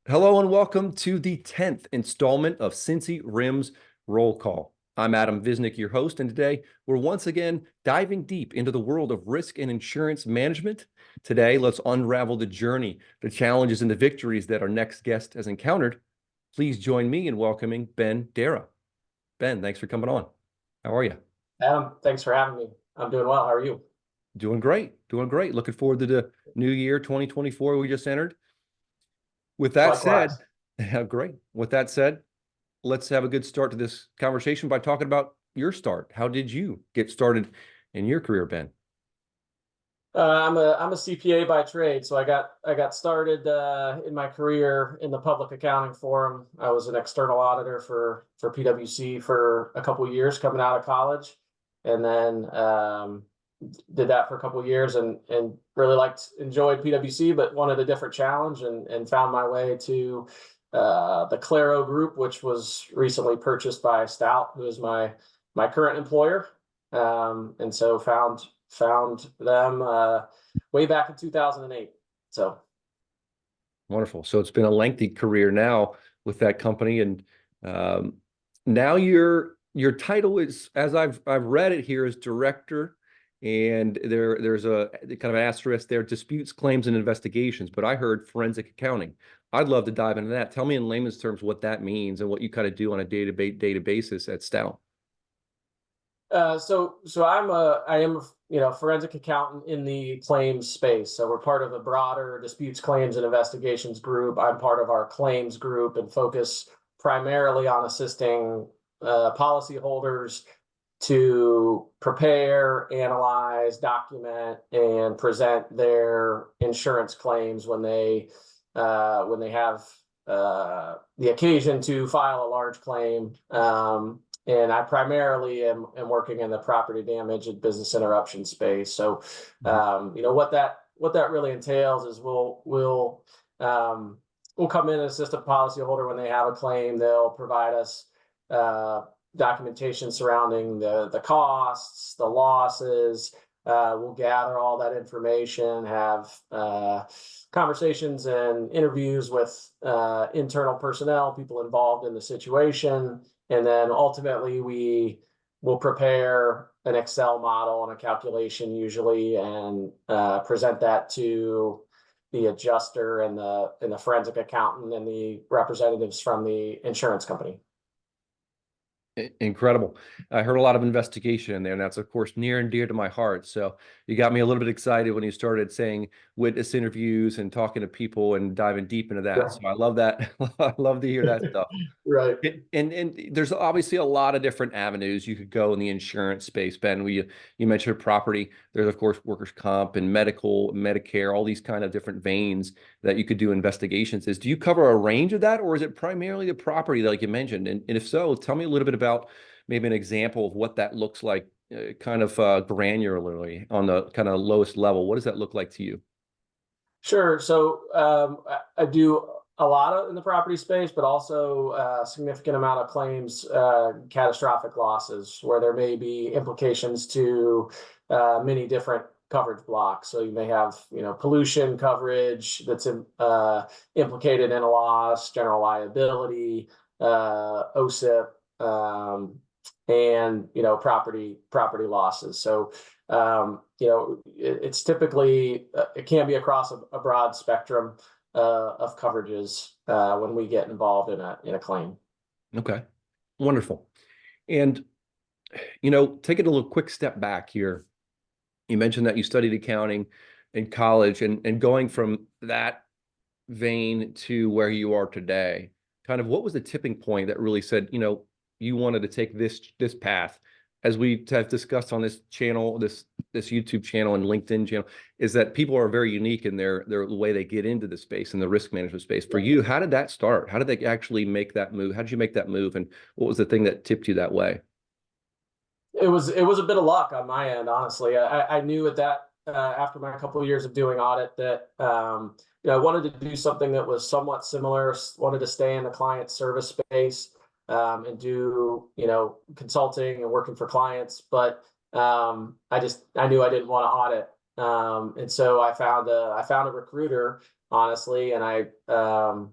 Hello and welcome to the 10th installment of Cincy Rims Roll Call. I'm Adam Visnick, your host, and today we're once again diving deep into the world of risk and insurance management. Today, let's unravel the journey, the challenges, and the victories that our next guest has encountered. Please join me in welcoming Ben Darrah. Ben, thanks for coming on. How are you? Adam, thanks for having me. I'm doing well. How are you? Doing great. Doing great. Looking forward to the new year 2024 we just entered. With that said, Likewise. great. With that said, let's have a good start to this conversation by talking about your start. How did you get started in your career, Ben? I'm a CPA by trade, so I got started in my career in the public accounting forum. I was an external auditor for PwC for a couple of years coming out of college, and then did that for a couple of years and really enjoyed PwC, but wanted a different challenge and found my way to the Claro Group, which was recently purchased by Stout, who is my current employer, and so found them way back in 2008. So Wonderful. So it's been a lengthy career now with that company, and now your title is, as I've read it here, is director, and there's a kind of an asterisk there, disputes, claims, and investigations. But I heard forensic accounting. I'd love to dive into that. Tell me in layman's terms what that means and what you kind of do on a day-to-day basis at Stout. so I am forensic accountant in the claims space. So we're part of a broader disputes, claims, and investigations group. I'm part of our claims group and focus primarily on assisting policyholders to prepare, analyze, document, and present their insurance claims when they have the occasion to file a large claim. And I primarily am working in the property damage and business interruption space. So, what that really entails is we'll come in and assist a policyholder when they have a claim. They'll provide us documentation surrounding the costs, the losses. We'll gather all that information, have conversations and interviews with internal personnel, people involved in the situation. And then ultimately we will prepare an Excel model and a calculation usually, and present that to the adjuster and the forensic accountant and the representatives from the insurance company. Incredible. I heard a lot of investigation in there, and that's, of course, near and dear to my heart. So you got me a little bit excited when you started saying witness interviews and talking to people and diving deep into that. Yeah. So I love that. I love to hear that stuff. Right. And there's obviously a lot of different avenues you could go in the insurance space, Ben. You mentioned property. There's, of course, workers' comp and medical, Medicare, all these kind of different veins that you could do investigations. Do you cover a range of that, or is it primarily the property like you mentioned? And if so, tell me a little bit about maybe an example of what that looks like, kind of granularly on the kind of lowest level. What does that look like to you? Sure. So I do a lot in the property space, but also a significant amount of claims, catastrophic losses, where there may be implications to many different coverage blocks. So you may have, pollution coverage that's implicated in a loss, general liability, OSIP, and property losses. So it's typically it can be across a broad spectrum of coverages when we get involved in a claim. Okay, wonderful. And taking a little quick step back here, you mentioned that you studied accounting in college, and going from that vein to where you are today, kind of what was the tipping point that really said, you wanted to take this path? As we have discussed on this channel, this YouTube channel and LinkedIn channel, is that people are very unique in the way they get into the space and the risk management space. For you, how did that start? How did they actually make that move? How did you make that move? And what was the thing that tipped you that way? It was a bit of luck on my end, honestly. I knew at that after my couple of years of doing audit that I wanted to do something that was somewhat similar. Wanted to stay in the client service space, and do consulting and working for clients, but I knew I didn't want to audit, and so I found a recruiter honestly. And I found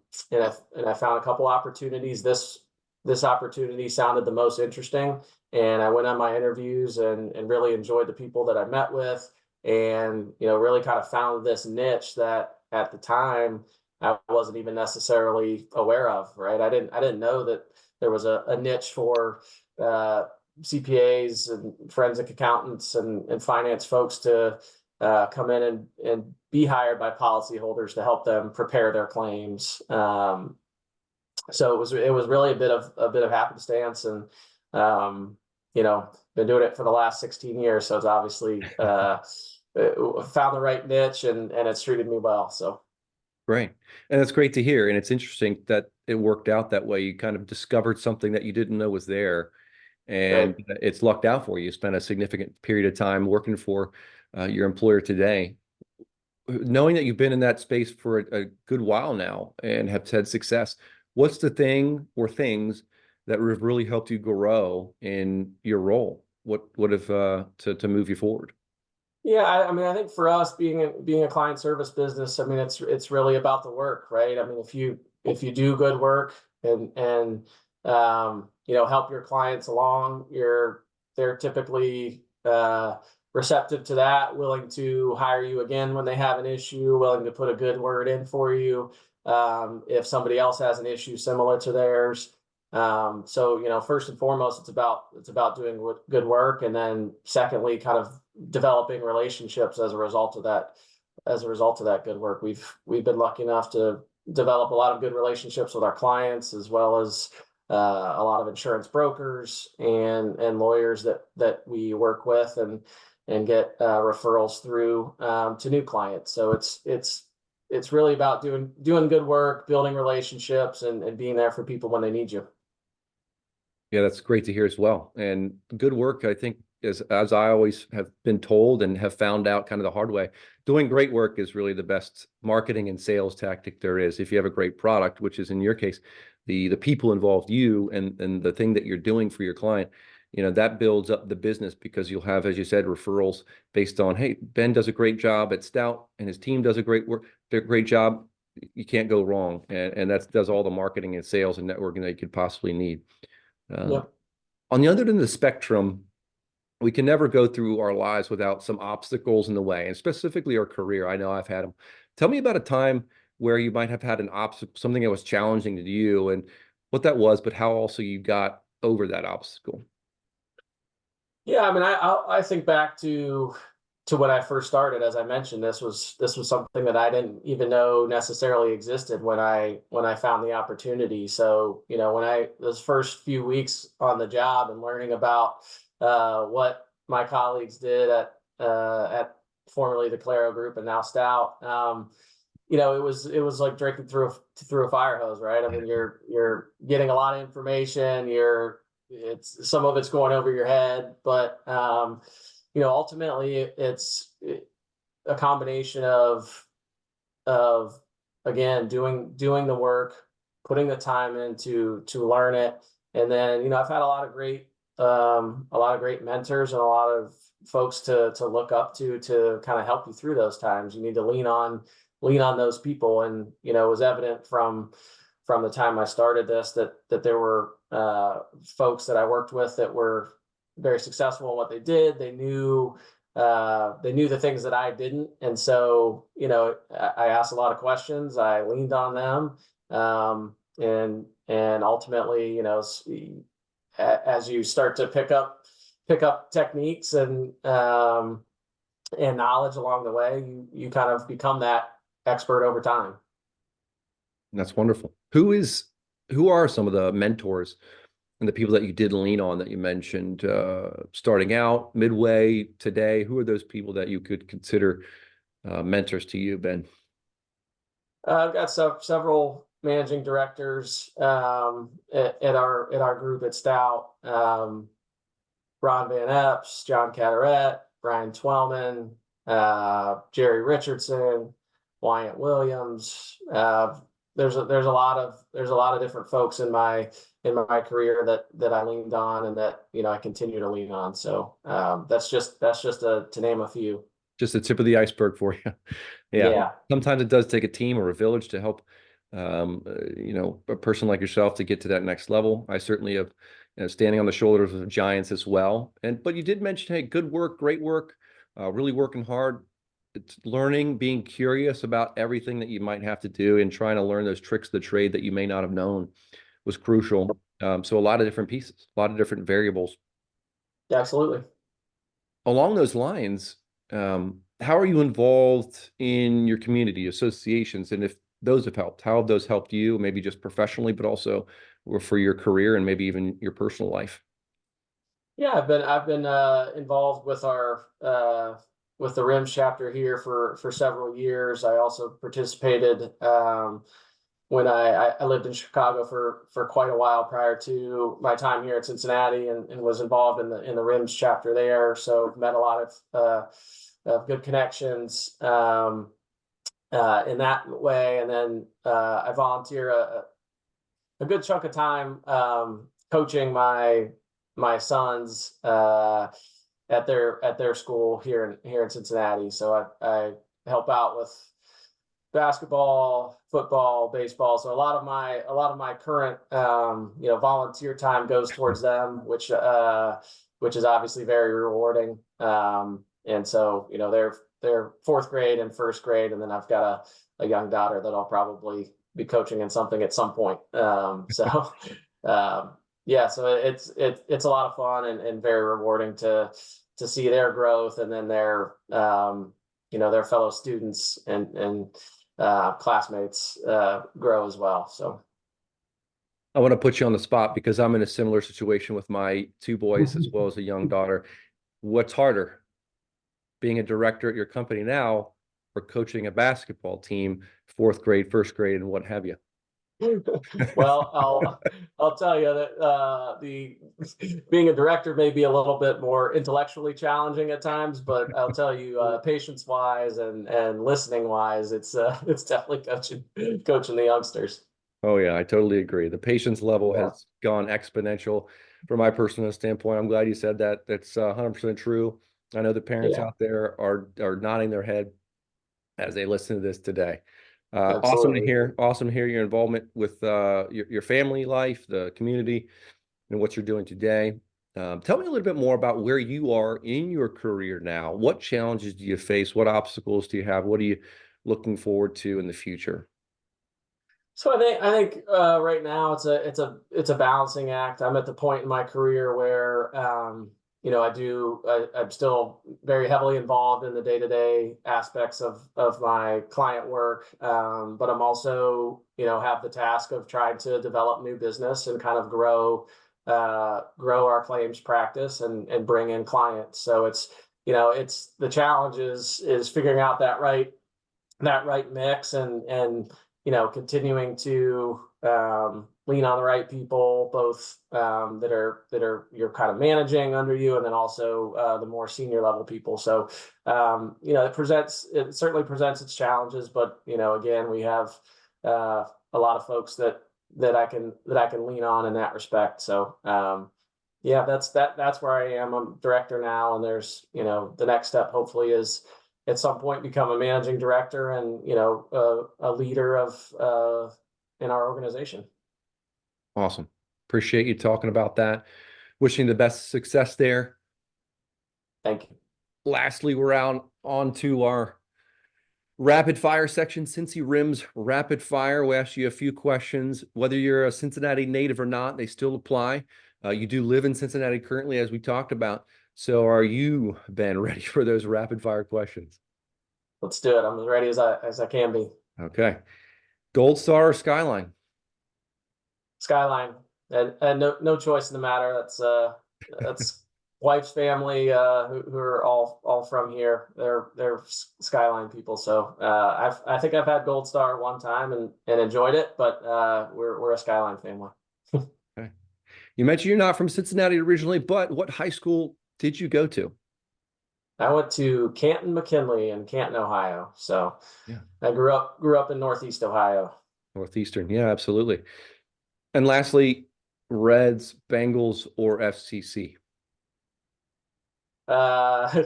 a couple opportunities. This opportunity sounded the most interesting, and I went on my interviews and really enjoyed the people that I met with, and really kind of found this niche that at the time I wasn't even necessarily aware of. Right, I didn't know that there was a niche for CPAs and forensic accountants and finance folks to come in and be hired by policyholders to help them prepare their claims. So it was really a bit of happenstance, and been doing it for the last 16 years. So it's obviously found the right niche, and it's treated me well. So Great. And it's great to hear. And it's interesting that it worked out that way. You kind of discovered something that you didn't know was there, and right. it's lucked out for you. You spent a significant period of time working for your employer today. Knowing that you've been in that space for a good while now and have had success, what's the thing or things that have really helped you grow in your role? What have to move you forward? Yeah, I mean, I think for us being a client service business, I mean, it's really about the work, right? I mean, if you do good work and help your clients along, they're typically receptive to that, willing to hire you again when they have an issue, willing to put a good word in for you if somebody else has an issue similar to theirs. So first and foremost, it's about doing good work, and then secondly, kind of developing relationships as a result of that good work. We've been lucky enough to develop a lot of good relationships with our clients, as well as a lot of insurance brokers and lawyers that we work with, and get referrals through to new clients. So it's really about doing good work, building relationships, and being there for people when they need you. Yeah, that's great to hear as well. And good work, I think, as I always have been told and have found out kind of the hard way, doing great work is really the best marketing and sales tactic there is. If you have a great product, which is in your case, the people involved, you and the thing that you're doing for your client, that builds up the business, because you'll have, as you said, referrals based on, hey, Ben does a great job at Stout and his team does a great job. You can't go wrong. And that does all the marketing and sales and networking that you could possibly need. Yeah. On the other end of the spectrum, we can never go through our lives without some obstacles in the way, and specifically our career. I know I've had them. Tell me about a time where you might have had an obstacle, something that was challenging to you, and what that was, but how also you got over that obstacle. Yeah, I mean, I think back to when I first started. As I mentioned, this was something that I didn't even know necessarily existed when I found the opportunity. So when those first few weeks on the job and learning about what my colleagues did at formerly the Claro Group and now Stout, it was like drinking through a fire hose, right? I mean, you're getting a lot of information. It's some of it's going over your head, but ultimately it's a combination of again doing the work, putting the time in to learn it, and then I've had a lot of great mentors and a lot of folks to look up to kind of help you through those times. You need to lean on those people, and it was evident from the time I started this that there were folks that I worked with that were very successful in what they did. They knew the things that I didn't, and so I asked a lot of questions. I leaned on them, and ultimately, as you start to pick up techniques and knowledge along the way, you kind of become that expert over time. That's wonderful. Who are some of the mentors and the people that you did lean on that you mentioned, starting out, midway, today? Who are those people that you could consider mentors to you, Ben? I've got several managing directors at our group at Stout. Ron Van Epps, John Cataret, Brian Twellman, Jerry Richardson, Wyatt Williams. There's a lot of different folks in my career that I leaned on, and that I continue to lean on. So that's just to name a few. Just the tip of the iceberg for you. Yeah. Yeah. Sometimes it does take a team or a village to help, a person like yourself to get to that next level. I certainly have, standing on the shoulders of giants as well. But you did mention, hey, good work, great work, really working hard. It's learning, being curious about everything that you might have to do and trying to learn those tricks of the trade that you may not have known was crucial. So a lot of different pieces, a lot of different variables. Absolutely. Along those lines, how are you involved in your community associations? And if those have helped, how have those helped you, maybe just professionally, but also for your career and maybe even your personal life? Yeah, I've been involved with our with the RIMS chapter here for several years. I also participated when I lived in Chicago for quite a while prior to my time here at Cincinnati, and was involved in the RIMS chapter there. So met a lot of good connections in that way, and then I volunteer a good chunk of time coaching my sons at their school here in Cincinnati. So I help out with basketball, football, baseball. So a lot of my current volunteer time goes towards them, which is obviously very rewarding. And so they're fourth grade and first grade, and then I've got a young daughter that I'll probably be coaching in something at some point. Yeah, so it's a lot of fun and very rewarding to see their growth, and then their fellow students and classmates grow as well. So I want to put you on the spot because I'm in a similar situation with my two boys as well as a young daughter. What's harder, being a director at your company now or coaching a basketball team, fourth grade, first grade, and what have you? well, I'll tell you that the being a director may be a little bit more intellectually challenging at times, but I'll tell you, patience wise and listening wise, it's definitely coaching the youngsters. Oh yeah, I totally agree. The patience level Yeah, has gone exponential from my personal standpoint. I'm glad you said that. That's 100% true. I know the parents yeah, out there are nodding their head as they listen to this today. Awesome to absolutely. hear. Awesome to hear your involvement with your family life, the community, and what you're doing today. Tell me a little bit more about where you are in your career now. What challenges do you face? What obstacles do you have? What are you looking forward to in the future? So I think right now it's a balancing act. I'm at the point in my career where I'm still very heavily involved in the day-to-day aspects of my client work, but I'm also have the task of trying to develop new business and kind of grow our claims practice and bring in clients. So it's the challenge is figuring out that right mix and continuing to lean on the right people, both that are you're kind of managing under you, and then also the more senior level people. So it certainly presents its challenges, but again, we have a lot of folks that I can lean on in that respect. So yeah, that's where I am. I'm director now, and there's the next step hopefully is at some point become a managing director and a leader of in our organization. Awesome. Appreciate you talking about that. Wishing the best success there. Thank you. Lastly, we're out on to our rapid fire section. Cincy Rims rapid fire. We ask you a few questions. Whether you're a Cincinnati native or not, they still apply. You do live in Cincinnati currently, as we talked about. So are you, Ben, ready for those rapid fire questions? Let's do it. I'm as ready as I can be. Okay. Gold Star or Skyline? Skyline, and no choice in the matter. That's wife's family who are all from here. They're Skyline people. So I think I've had Gold Star one time and enjoyed it, but we're a Skyline family. Okay. You mentioned you're not from Cincinnati originally, but what high school did you go to? I went to Canton McKinley in Canton, Ohio. So Yeah. I grew up in Northeast Ohio. Northeastern. Yeah, absolutely. And lastly, Reds, Bengals, or FCC? Uh,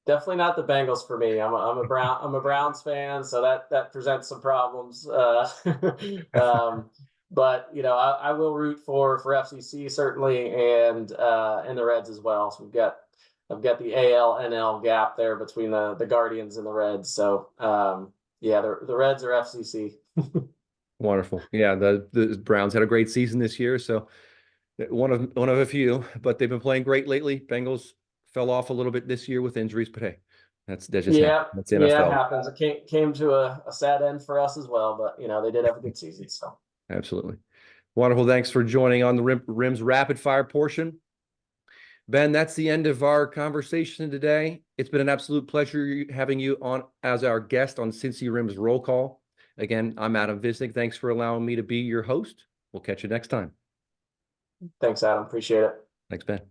definitely not the Bengals for me. I'm a Browns fan, so that presents some problems. But you know, I will root for FCC certainly, and the Reds as well. So I've got the AL NL gap there between the Guardians and the Reds. So yeah, the Reds are FCC. Wonderful. Yeah, the Browns had a great season this year, so one of a few, but they've been playing great lately. Bengals fell off a little bit this year with injuries, but hey, that just happened. Yeah, That's yeah, it NFL. happens. It came to a sad end for us as well, but you know, they did have a good season. So Absolutely. Wonderful. Thanks for joining on the Rims rapid fire portion. Ben, that's the end of our conversation today. It's been an absolute pleasure having you on as our guest on Cincy Rims Roll Call. Again, I'm Adam Visnick. Thanks for allowing me to be your host. We'll catch you next time. thanks, Adam. Appreciate it. Thanks, Ben.